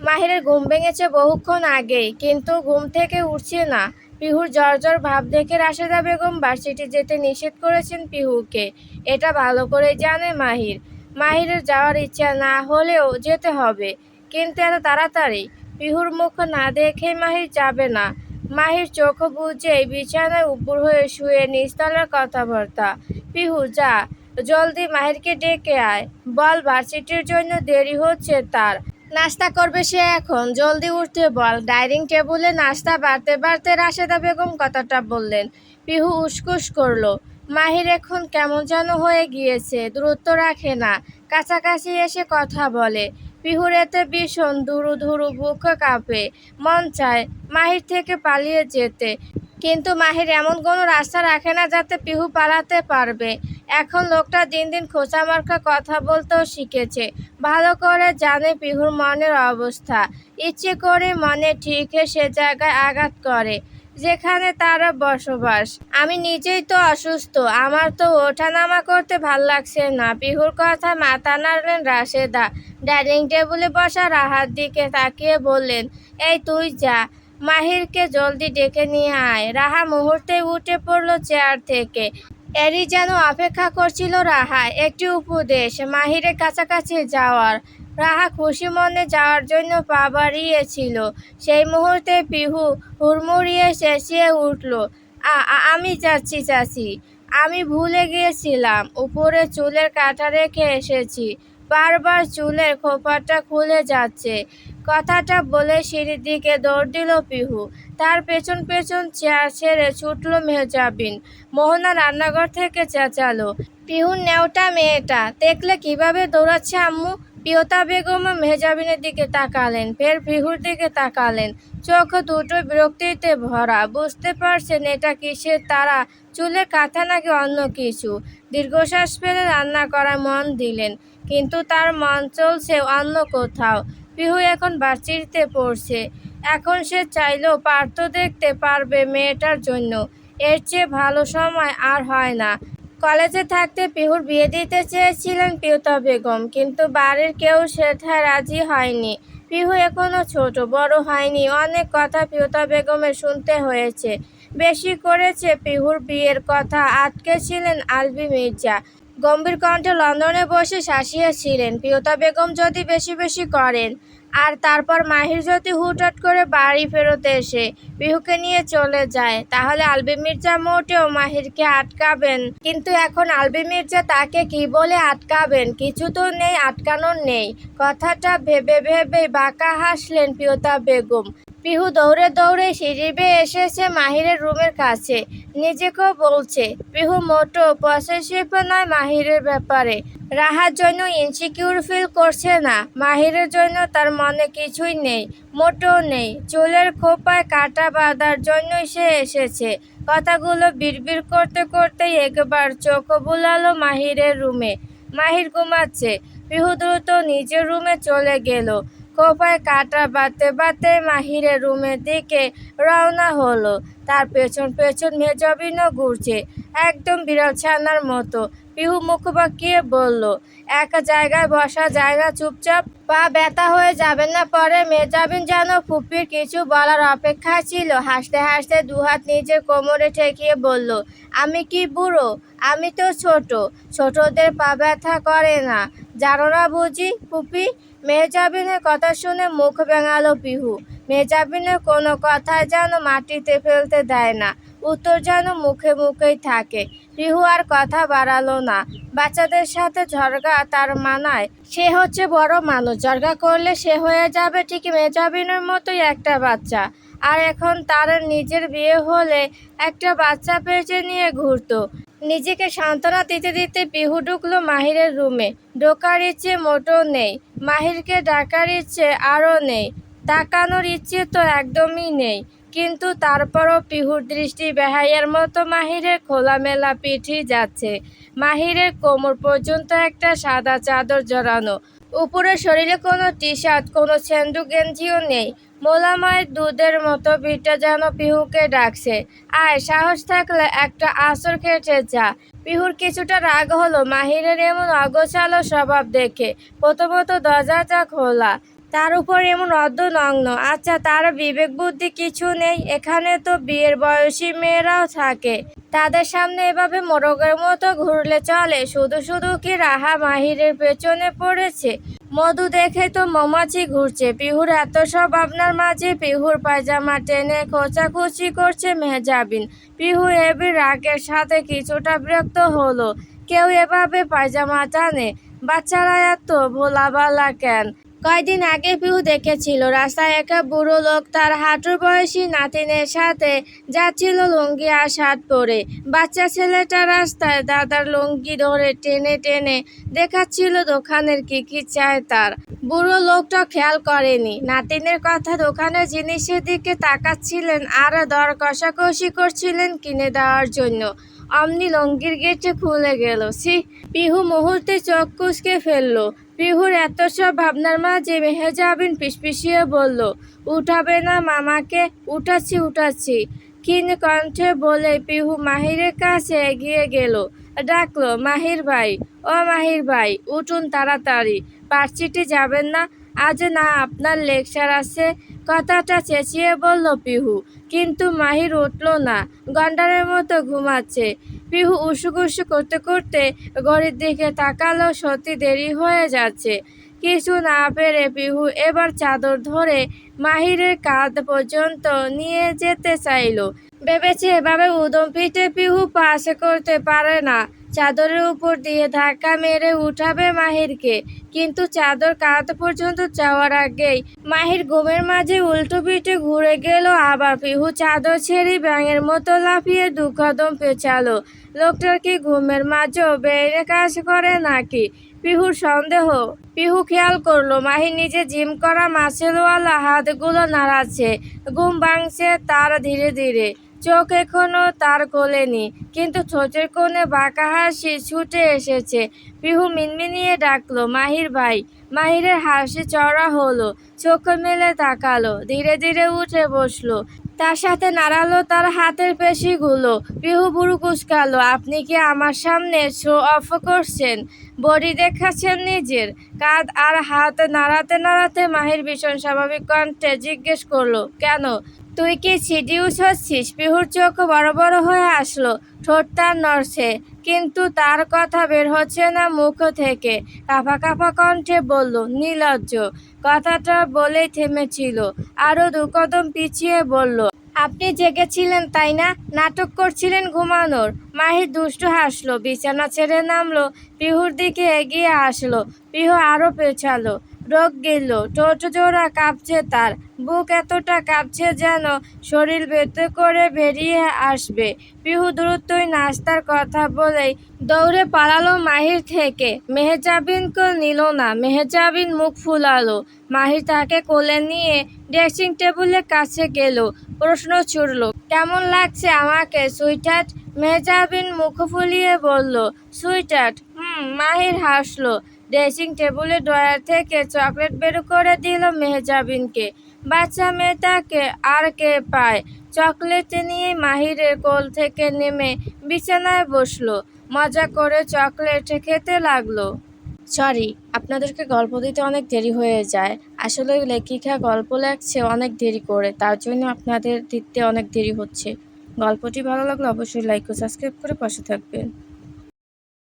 মাহিরের ঘুম ভেঙেছে বহুক্ষণ আগেই, কিন্তু ঘুম থেকে উঠছে না। পিহুর জ্বর ভাব দেখে রাশেদা বেগম ভার্সিটি যেতে নিষেধ করেছেন পিহুকে। এটা ভালো করে জানে মাহির। মাহিরের যাওয়ার ইচ্ছা না হলেও যেতে হবে, কিন্তু এত তাড়াতাড়ি পিহুর মুখ না দেখে মাহির যাবে না। মাহির চোখ বুজেই বিছানায় উপুর হয়ে শুয়ে নিস্তলার কথাবার্তা। পিহু যা, জলদি মাহিরকে ডেকে আয়, বল ভার্সিটির জন্য দেরি হচ্ছে তার। নাস্তা করবে সে এখন, জলদি উঠতে বল। ডাইনিং টেবিলে নাস্তা বাড়তে বাড়তে রাশেদা বেগম কথাটা বললেন। পিহু উসকুস করলো। মাহির এখন কেমন যেন হয়ে গিয়েছে, দূরত্ব রাখে না, কাছাকাছি এসে কথা বলে। পিহুর এতে ভীষণ ধুরু ধুরু বুক কাঁপে, মন চায় মাহির থেকে পালিয়ে যেতে, কিন্তু মাহির এমন কোনো রাস্তা রাখে না যাতে পিহু পালাতে পারবে। এখন লোকটা দিন দিন খোঁচামার্কা কথা বলতেও শিখেছে, ভালো করে জানে পিহুর মনের অবস্থা। ইচ্ছে করে মনে ঠিক সে জায়গায় আঘাত করে যেখানে তার বসবাস। আমি নিজেই তো অসুস্থ, আমার তো ওঠানামা করতে ভাল লাগছে না। পিহুর কথা মাথা নাড়লেন রাশেদা। ডাইনিং টেবিলে বসা রাহার দিকে তাকিয়ে বললেন, এই তুই যা, মাহিরকে জলদি ডেকে নিয়ে আয়। রাহা মুহূর্তে উঠে পড়ল চেয়ার থেকে। এরই যেন অপেক্ষা করছিল রাহা একটি উপদেশ, মাহিরের কাছাকাছি যাওয়ার। রাহা খুশি মনে যাওয়ার জন্য পা বাড়িয়েছিল, সেই মুহূর্তে পিহু হুড়মুড়িয়ে চেঁচিয়ে উঠল, আমি যাচ্ছি চাচি, আমি ভুলে গিয়েছিলাম উপরে চুলের কাঁটা রেখে এসেছি। বারবার চুলের খোপাটা খুলে যাচ্ছে। কথাটা বলে সিঁড়ির দিকে দৌড় দিল পিহু। তার পেছন পেছন চেয়ার ছেড়ে ছুটল মেহজাবিন। মোহনা রান্নাঘর থেকে চেঁচালো, পিহুর নেওটা মেয়েটা দেখলে কিভাবে দৌড়াচ্ছে আম্মু। পিয়তা বেগম মেহজাবিনের দিকে তাকালেন, ফের পিহুর দিকে তাকালেন, চোখ দুটো বিরক্তিতে ভরা। বুঝতে পারছেন এটা কিসের তারা, চুলের কাঁথা নাকি অন্য কিছু। দীর্ঘশ্বাস ফেলে রান্না করায় মন দিলেন, কিন্তু তার মন চলছে অন্য কোথাও। পিহু এখন ভার্সিটিতে পড়ছে, এখন সে চাইলেও পার্থ দেখতে পারবে মেয়েটার জন্য। এর চেয়ে ভালো সময় আর হয় না। কলেজে থাকতে পিহুর বিয়ে দিতে চেয়েছিলেন পিয়তা বেগম, কিন্তু বাড়ির কেউ সেটায় রাজি হয়নি। পিহু এখনো ছোট, বড় হয়নি, অনেক কথা পিয়তা বেগমের শুনতে হয়েছে। বেশি করেছে পিহুর বিয়ের কথা আটকেছিলেন আলবি মির্জা। গম্ভীর কণ্ঠে লন্ডনে বসে শাসিয়েছিলেন, পিয়তা বেগম যদি বেশি বেশি করেন, আর তারপর মাহির যদি হুটহাট করে বাড়ি ফেরত এসে পিহুকে নিয়ে চলে যায়, তাহলে আলবি মির্জা মোটেও মাহিরকে আটকাবেন। কিন্তু এখন আলবি মির্জা তাকে কি বলে আটকাবেন, কিছু তো নেই, আটকানোর নেই। কথাটা ভেবে ভেবে বাঁকা হাসলেন পিয়তা বেগম। পিহু দৌড়ে দৌড়ে সিঁড়ি বেয়ে এসেছে মাহিরের রুমের কাছে। নিজেকেও বলছে পিহু মোটো পসেসিভ নয় মাহিরের ব্যাপারে। রাহার জন্য ইনসিকিউর ফিল করছে না, মাহিরের জন্য তার মনে কিছুই নেই, মোটেও নেই। চুলের খোপায় কাঁটা বাঁধার জন্যই সে এসেছে। কথাগুলো বিড়বিড় করতে করতেই একবার চোখ বুলালো মাহিরের রুমে। মাহির ঘুমাচ্ছে। পিহু দ্রুত নিজের রুমে চলে গেল। খোপায় কাঁটা বাঁধতে বাঁধতে মাহিরের রুমের দিকে রওনা হলো। তার পেছন পেছন মেহজাবিনও ঘুরছে, একদম বিড়াল ছানার মতো। পিহু মুখ বাঁকিয়ে বলল, এক জায়গায় বসা যায় না চুপচাপ, পা ব্যথা হয়ে যাবে না পরে। মেহজাবিন যেন ফুপির কিছু বলার অপেক্ষায় ছিল, হাসতে হাসতে দুহাত নিজের কোমরে ঠেকিয়ে বলল, আমি কি বুড়ো? আমি তো ছোট, ছোটদের পা ব্যথা করে না, জানো না বুঝি ফুপি? মেহজাবিনের কথা শুনে মুখ ভেঙালো পিহু। মেহজাবিনের কোনো কথাই যেন মাটিতে ফেলতে দেয় না, উত্তর যেন মুখে মুখেই থাকে। পিহু আর কথা বাড়ালো না। বাচ্চাদের সাথে ঝগড়া তার মানায়? সে হচ্ছে বড় মানুষ, ঝগড়া করলে সে হয়ে যাবে ঠিক মেহজাবিনের মতোই একটা বাচ্চা। আর এখন তার নিজের বিয়ে হলে একটা বাচ্চা পেটে নিয়ে ঘুরতো। নিজেকে সান্ত্বনা দিতে দিতে পিহু ঢুকলো মাহিরের রুমে। ঢোকার ইচ্ছে মোটেও নেই, মাহিরকে ডাকার ইচ্ছে আরও নেই, তাকানোর ইচ্ছে তো একদমই নেই। কিন্তু তারপরও পিহুর দৃষ্টি বেহাইয়ার মতো মাহিরের খোলামেলা পিঠেই যাচ্ছে। মাহিরের কোমর পর্যন্ত একটা সাদা চাদর জড়ানো, উপরে শরীরে কোনো টি শার্ট, কোনো সেন্দু গেঞ্জিও নেই। মোলাময় দুধের মতো ভিড়টা যেন পিহুকে ডাকছে, আয়, সাহস থাকলে একটা আঁচড় খেটে যা। পিহুর কিছুটা রাগ হলো মাহিরের এমন অগোছালো স্বভাব দেখে। প্রথমত দরজাটা খোলা, তার উপর এমন অর্ধনগ্ন। আচ্ছা, তার বিবেক বুদ্ধি কিছু নেই? এখানে তো বিয়ের বয়সী মেয়েরাও থাকে, তাদের সামনে এভাবে মোরগের মতো ঘুরলে চলে? শুধু শুধু কি রাহা মাহিরের পেছনে পড়েছে? মধু দেখে তো মৌমাছি ঘুরছে। পিহুর এত সব আপনার মাঝে পিহুর পায়জামা টেনে খোঁচাখুচি করছে মেহজাবিন। পিহু হেবি রাগের সাথে কিছুটা বিরক্ত হলো। কেউ এভাবে পায়জামা টানে? বাচ্চারা এত ভোলাভালা কেন? কয়দিন আগে পিহু দেখেছিল রাস্তায় একটা বুড়ো লোক তার হাঁটুর বয়সী নাতিনের সাথে যাচ্ছিল লুঙ্গি আর শার্ট পরে। বাচ্চা ছেলেটা রাস্তায় দাদার লুঙ্গি ধরে টেনে টেনে দেখাচ্ছিল দোকানের কি কি চায় তার। বুড়ো লোকটা খেয়াল করেনি নাতিনের কথা, দোকানের জিনিসের দিকে তাকাচ্ছিলেন আর দর কষাকষি করছিলেন কিনে দেওয়ার জন্য। অমনি লুঙ্গির গেটে খুলে গেল। ছি! পিহু মুহূর্তে চোখ কুঁচকে ফেললো। পিহুর এত সব ভাবনার মাঝে মেহজাবিন ফিসফিসিয়ে বলল, উঠাবে না মামাকে? উঠাচ্ছি উঠাচ্ছি, ক্ষীণ কণ্ঠে বলে পিহু মাহিরের কাছে এগিয়ে গেল। ডাকলো, মাহির ভাই, ও মাহির ভাই, উঠুন তাড়াতাড়ি। ভার্সিটি যাবেন না? আজ না আপনার লেকচার আছে? কথাটা চেঁচিয়ে বলল পিহু। কিন্তু মাহির উঠল না, গন্ডারের মতো ঘুমাচ্ছে। পিহু উসুকুসু করতে করতে ঘড়ির দিকে তাকালো, সত্যি দেরি হয়ে যাচ্ছে। কিছু না পেরে পিহু এবার চাদর ধরে মাহিরের কাঁধ পর্যন্ত নিয়ে যেতে চাইল। ভেবেছে এভাবে উদম পিঠে পিহু পাস করতে পারে না, চাদরের উপর দিয়ে ধাক্কা মেরে উঠাবে মাহিরকে। কিন্তু চাদর কাঁধ পর্যন্ত যাওয়ার আগেই মাহির ঘুমের মাঝে উল্টো পিঠে ঘুরে গেল। আবার পিহু চাদর ছেড়ে ব্যাঙের মতো লাফিয়ে দু কদম পেছালো। লোকটার কি ঘুমের মাঝেও ব্রেনে কাজ করে নাকি? পিহুর সন্দেহ। পিহু খেয়াল করলো মাহির নিজে জিম করা মাসেলওয়ালা হাতগুলো নাড়াচ্ছে। ঘুম ভাঙছে তার ধীরে ধীরে। চোখ এখনো তার খোলেনি, কিন্তু ঠোঁটের কোণে বাঁকা হাসি ছুটে এসেছে। পিহু মিনমিনিয়ে ডাকলো, মাহির ভাই। মাহিরের হাসি চড়া হলো, চোখ মেলে তাকালো, ধীরে ধীরে উঠে বসলো। তার সাথে নাড়ালো তার হাতের পেশিগুলো। পিহু ভুরু কুঁচকালো। আপনি কি আমার সামনে শো অফ করছেন? বডি দেখাচ্ছেন নিজের? কাঁধ আর হাত নাড়াতে নাড়াতে মাহির ভীষণ স্বাভাবিক কণ্ঠে জিজ্ঞেস করলো, কেন? তুই কি সিডিউস হচ্ছিস? পিহুর চোখ বড় বড় হয়ে আসলো, ঠোঁট তার নড়ছে, কিন্তু তার কথা বের হচ্ছে না মুখ থেকে। কাঁপা কাঁপা কণ্ঠে বলল, নির্লজ্জ। কথাটা বলেই থেমেছিল, আরো দু কদম পিছিয়ে বলল, আপনি জেগেছিলেন তাই না? নাটক করছিলেন ঘুমানোর? মাহির দুষ্টু হাসলো, বিছানা ছেড়ে নামলো, পিহুর দিকে এগিয়ে আসলো। পিহু আরো পেছালো, রোগ গিলল, ঠোঁট জোড়া কাঁপছে তার। বুক এতটা কাঁপছে যেন শরীর ভেতর করে বেরিয়ে আসবে। পিহু দ্রুতই নাস্তার কথা বলেই দৌড়ে পালালো মাহির থেকে। মেহজাবিনকে নিল না। মেহজাবিন মুখ ফুলালো। মাহির তাকে কোলে নিয়ে ড্রেসিং টেবিলের কাছে গেল। প্রশ্ন ছুড়ল, কেমন লাগছে আমাকে সুইটহার্ট? মেহজাবিন মুখ ফুলিয়ে বলল, সুইটহার্ট? মাহির হাসলো। ড্রেসিং টেবিলের ড্রয়ার থেকে চকলেট বের করে দিল মেহজাবিনকে। বাচ্চা মেয়েটাকে আর কে পায়? চকলেট নিয়ে মাহিরের কোল থেকে নেমে বিছানায় বসলো, মজা করে চকলেট খেতে লাগলো। সরি, আপনাদেরকে গল্প দিতে অনেক দেরি হয়ে যায়। আসলে লেখিকা গল্প লেখছে অনেক দেরি করে, তার জন্য আপনাদের দিতে অনেক দেরি হচ্ছে। গল্পটি ভালো লাগলে অবশ্যই লাইক ও সাবস্ক্রাইব করে পাশে থাকবেন।